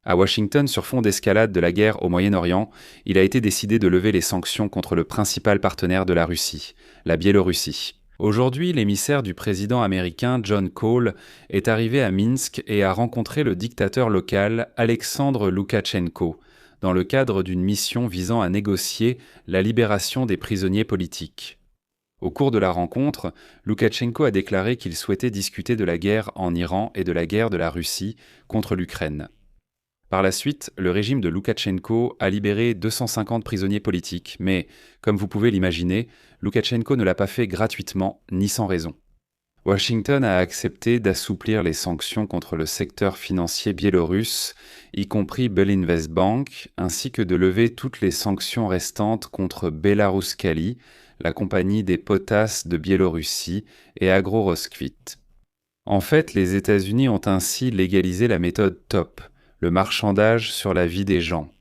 À Washington, sur fond d'escalade de la guerre au Moyen-Orient, il a été décidé de lever les sanctions contre le principal partenaire de la Russie, la Biélorussie. Aujourd'hui, l'émissaire du président américain John Cole est arrivé à Minsk et a rencontré le dictateur local Alexandre Loukachenko, dans le cadre d'une mission visant à négocier la libération des prisonniers politiques. Au cours de la rencontre, Loukachenko a déclaré qu'il souhaitait discuter de la guerre en Iran et de la guerre de la Russie contre l'Ukraine. Par la suite, le régime de Loukachenko a libéré 250 prisonniers politiques, mais, comme vous pouvez l'imaginer, Loukachenko ne l'a pas fait gratuitement ni sans raison. Washington a accepté d'assouplir les sanctions contre le secteur financier biélorusse, y compris Belinvestbank, ainsi que de lever toutes les sanctions restantes contre Belaruskali, la compagnie des potasses de Biélorussie, et Agroroskvit. En fait, les États-Unis ont ainsi légalisé la méthode TOP, le marchandage sur la vie des gens.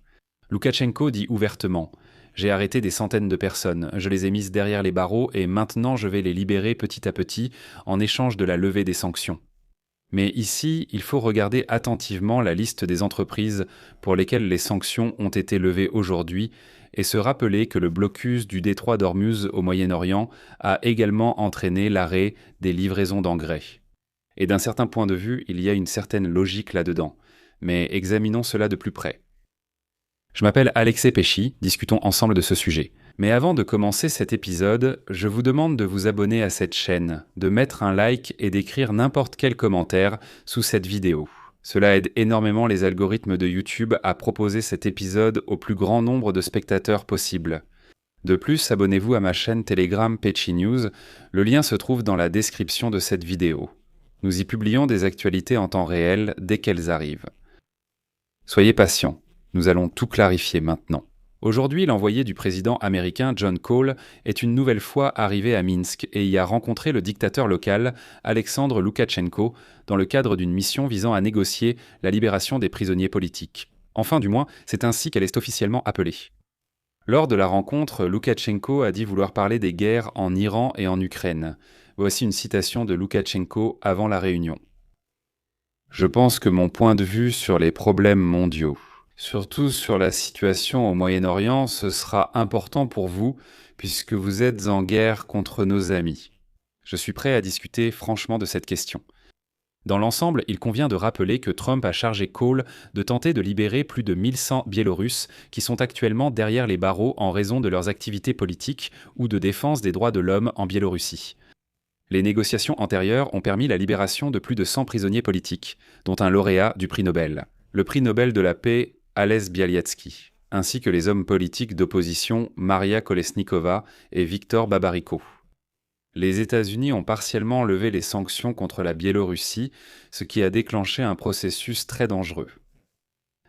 Loukachenko dit ouvertement « J'ai arrêté des centaines de personnes, je les ai mises derrière les barreaux et maintenant je vais les libérer petit à petit en échange de la levée des sanctions. » Mais ici, il faut regarder attentivement la liste des entreprises pour lesquelles les sanctions ont été levées aujourd'hui et se rappeler que le blocus du détroit d'Ormuz au Moyen-Orient a également entraîné l'arrêt des livraisons d'engrais. Et d'un certain point de vue, il y a une certaine logique là-dedans. Mais examinons cela de plus près. Je m'appelle Alexei Pesci, discutons ensemble de ce sujet. Mais avant de commencer cet épisode, je vous demande de vous abonner à cette chaîne, de mettre un like et d'écrire n'importe quel commentaire sous cette vidéo. Cela aide énormément les algorithmes de YouTube à proposer cet épisode au plus grand nombre de spectateurs possible. De plus, abonnez-vous à ma chaîne Telegram Pesci News, le lien se trouve dans la description de cette vidéo. Nous y publions des actualités en temps réel dès qu'elles arrivent. Soyez patients, nous allons tout clarifier maintenant. Aujourd'hui, l'envoyé du président américain John Cole est une nouvelle fois arrivé à Minsk et y a rencontré le dictateur local Alexandre Loukachenko dans le cadre d'une mission visant à négocier la libération des prisonniers politiques. Enfin, du moins, c'est ainsi qu'elle est officiellement appelée. Lors de la rencontre, Loukachenko a dit vouloir parler des guerres en Iran et en Ukraine. Voici une citation de Loukachenko avant la réunion. Je pense que mon point de vue sur les problèmes mondiaux, surtout sur la situation au Moyen-Orient, ce sera important pour vous puisque vous êtes en guerre contre nos amis. Je suis prêt à discuter franchement de cette question. Dans l'ensemble, il convient de rappeler que Trump a chargé Cole de tenter de libérer plus de 1100 Biélorusses qui sont actuellement derrière les barreaux en raison de leurs activités politiques ou de défense des droits de l'homme en Biélorussie. Les négociations antérieures ont permis la libération de plus de 100 prisonniers politiques, dont un lauréat du prix Nobel, le prix Nobel de la paix Ales Bialiatski, ainsi que les hommes politiques d'opposition Maria Kolesnikova et Viktor Babariko. Les États-Unis ont partiellement levé les sanctions contre la Biélorussie, ce qui a déclenché un processus très dangereux.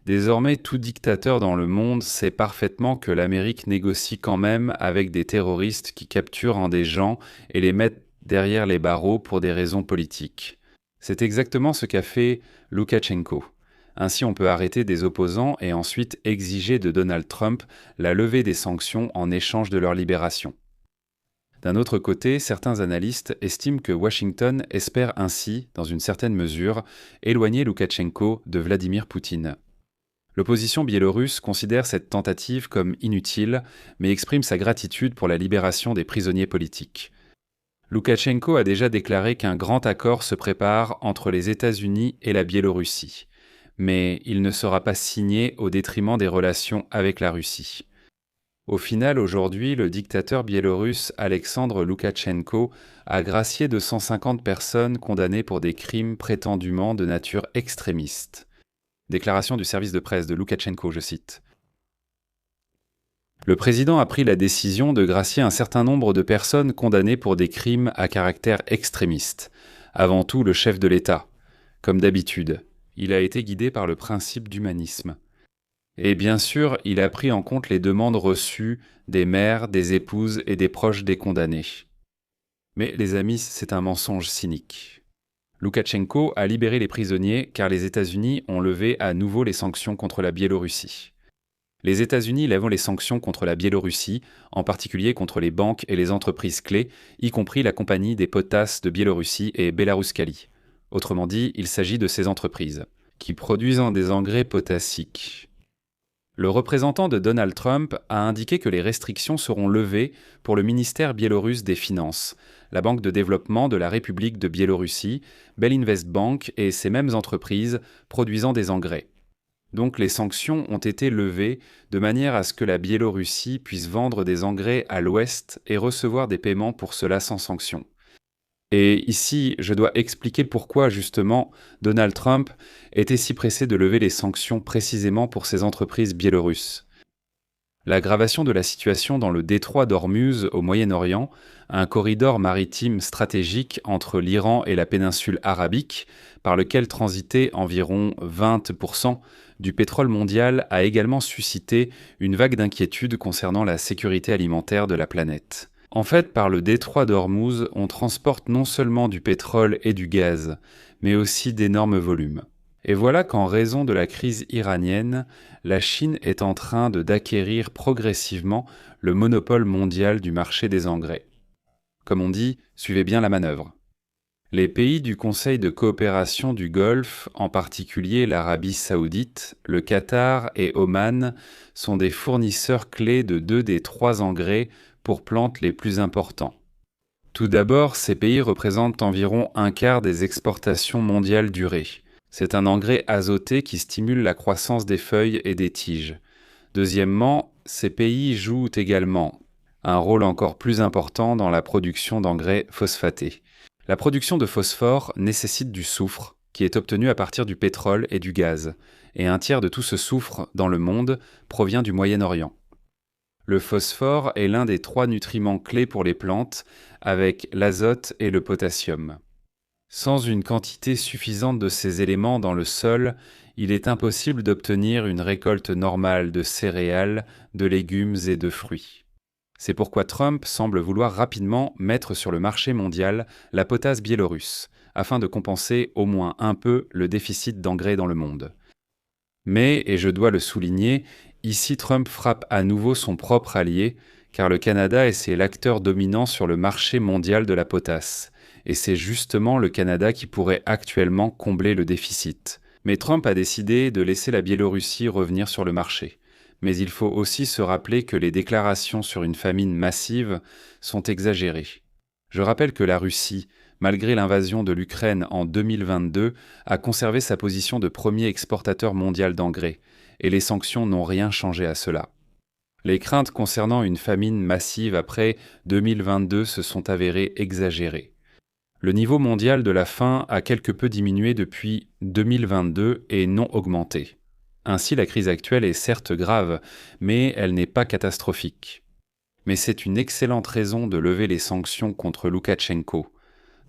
Désormais, tout dictateur dans le monde sait parfaitement que l'Amérique négocie quand même avec des terroristes qui capturent des gens et les mettent derrière les barreaux pour des raisons politiques. C'est exactement ce qu'a fait Loukachenko. Ainsi, on peut arrêter des opposants et ensuite exiger de Donald Trump la levée des sanctions en échange de leur libération. D'un autre côté, certains analystes estiment que Washington espère ainsi, dans une certaine mesure, éloigner Loukachenko de Vladimir Poutine. L'opposition biélorusse considère cette tentative comme inutile, mais exprime sa gratitude pour la libération des prisonniers politiques. Loukachenko a déjà déclaré qu'un grand accord se prépare entre les États-Unis et la Biélorussie, mais il ne sera pas signé au détriment des relations avec la Russie. Au final, aujourd'hui, le dictateur biélorusse Alexandre Loukachenko a gracié de 150 personnes condamnées pour des crimes prétendument de nature extrémiste. Déclaration du service de presse de Loukachenko, je cite. Le président a pris la décision de gracier un certain nombre de personnes condamnées pour des crimes à caractère extrémiste. Avant tout, le chef de l'État. Comme d'habitude, il a été guidé par le principe d'humanisme. Et bien sûr, il a pris en compte les demandes reçues des mères, des épouses et des proches des condamnés. Mais les amis, c'est un mensonge cynique. Loukachenko a libéré les prisonniers car les États-Unis ont levé à nouveau les sanctions contre la Biélorussie. Les États-Unis lèvent les sanctions contre la Biélorussie, en particulier contre les banques et les entreprises clés, y compris la compagnie des potasses de Biélorussie et Belaruskali. Autrement dit, il s'agit de ces entreprises. qui produisent des engrais potassiques. Le représentant de Donald Trump a indiqué que les restrictions seront levées pour le ministère biélorusse des Finances, la Banque de développement de la République de Biélorussie, Belinvestbank et ces mêmes entreprises produisant des engrais. Donc les sanctions ont été levées de manière à ce que la Biélorussie puisse vendre des engrais à l'Ouest et recevoir des paiements pour cela sans sanction. Et ici, je dois expliquer pourquoi, justement, Donald Trump était si pressé de lever les sanctions précisément pour ces entreprises biélorusses. L'aggravation de la situation dans le détroit d'Ormuz au Moyen-Orient, un corridor maritime stratégique entre l'Iran et la péninsule arabique, par lequel transitait environ 20% du pétrole mondial, a également suscité une vague d'inquiétude concernant la sécurité alimentaire de la planète. En fait, par le détroit d'Ormuz, on transporte non seulement du pétrole et du gaz, mais aussi d'énormes volumes. Et voilà qu'en raison de la crise iranienne, la Chine est en train d'acquérir progressivement le monopole mondial du marché des engrais. Comme on dit, suivez bien la manœuvre. Les pays du Conseil de coopération du Golfe, en particulier l'Arabie saoudite, le Qatar et Oman, sont des fournisseurs clés de 2 des 3 engrais pour plantes les plus importants. Tout d'abord, ces pays représentent environ un quart des exportations mondiales du riz. C'est un engrais azoté qui stimule la croissance des feuilles et des tiges. Deuxièmement, ces pays jouent également un rôle encore plus important dans la production d'engrais phosphatés. La production de phosphore nécessite du soufre, qui est obtenu à partir du pétrole et du gaz, et un tiers de tout ce soufre dans le monde provient du Moyen-Orient. Le phosphore est l'un des 3 nutriments clés pour les plantes, avec l'azote et le potassium. Sans une quantité suffisante de ces éléments dans le sol, il est impossible d'obtenir une récolte normale de céréales, de légumes et de fruits. C'est pourquoi Trump semble vouloir rapidement mettre sur le marché mondial la potasse biélorusse, afin de compenser au moins un peu le déficit d'engrais dans le monde. Mais, et je dois le souligner, ici Trump frappe à nouveau son propre allié, car le Canada est l'acteur dominant sur le marché mondial de la potasse. Et c'est justement le Canada qui pourrait actuellement combler le déficit. Mais Trump a décidé de laisser la Biélorussie revenir sur le marché. Mais il faut aussi se rappeler que les déclarations sur une famine massive sont exagérées. Je rappelle que la Russie, malgré l'invasion de l'Ukraine en 2022, a conservé sa position de premier exportateur mondial d'engrais, et les sanctions n'ont rien changé à cela. Les craintes concernant une famine massive après 2022 se sont avérées exagérées. Le niveau mondial de la faim a quelque peu diminué depuis 2022 et non augmenté. Ainsi, la crise actuelle est certes grave, mais elle n'est pas catastrophique. Mais c'est une excellente raison de lever les sanctions contre Loukachenko.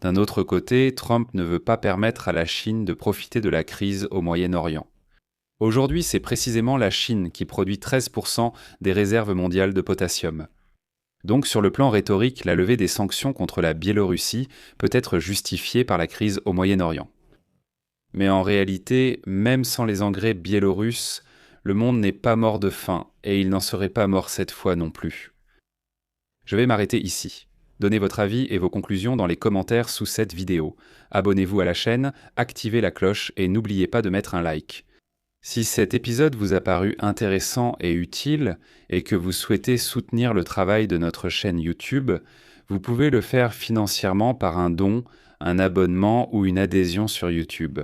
D'un autre côté, Trump ne veut pas permettre à la Chine de profiter de la crise au Moyen-Orient. Aujourd'hui, c'est précisément la Chine qui produit 13% des réserves mondiales de potassium. Donc sur le plan rhétorique, la levée des sanctions contre la Biélorussie peut être justifiée par la crise au Moyen-Orient. Mais en réalité, même sans les engrais biélorusses, le monde n'est pas mort de faim et il n'en serait pas mort cette fois non plus. Je vais m'arrêter ici. Donnez votre avis et vos conclusions dans les commentaires sous cette vidéo. Abonnez-vous à la chaîne, activez la cloche et n'oubliez pas de mettre un like. Si cet épisode vous a paru intéressant et utile et que vous souhaitez soutenir le travail de notre chaîne YouTube, vous pouvez le faire financièrement par un don, un abonnement ou une adhésion sur YouTube.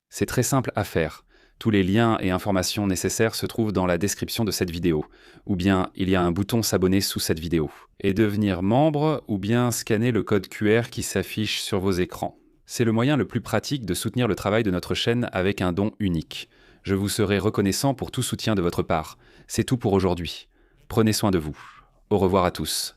C'est très simple à faire. Tous les liens et informations nécessaires se trouvent dans la description de cette vidéo, ou bien il y a un bouton s'abonner sous cette vidéo. Et devenir membre, ou bien scanner le code QR qui s'affiche sur vos écrans. C'est le moyen le plus pratique de soutenir le travail de notre chaîne avec un don unique. Je vous serai reconnaissant pour tout soutien de votre part. C'est tout pour aujourd'hui. Prenez soin de vous. Au revoir à tous.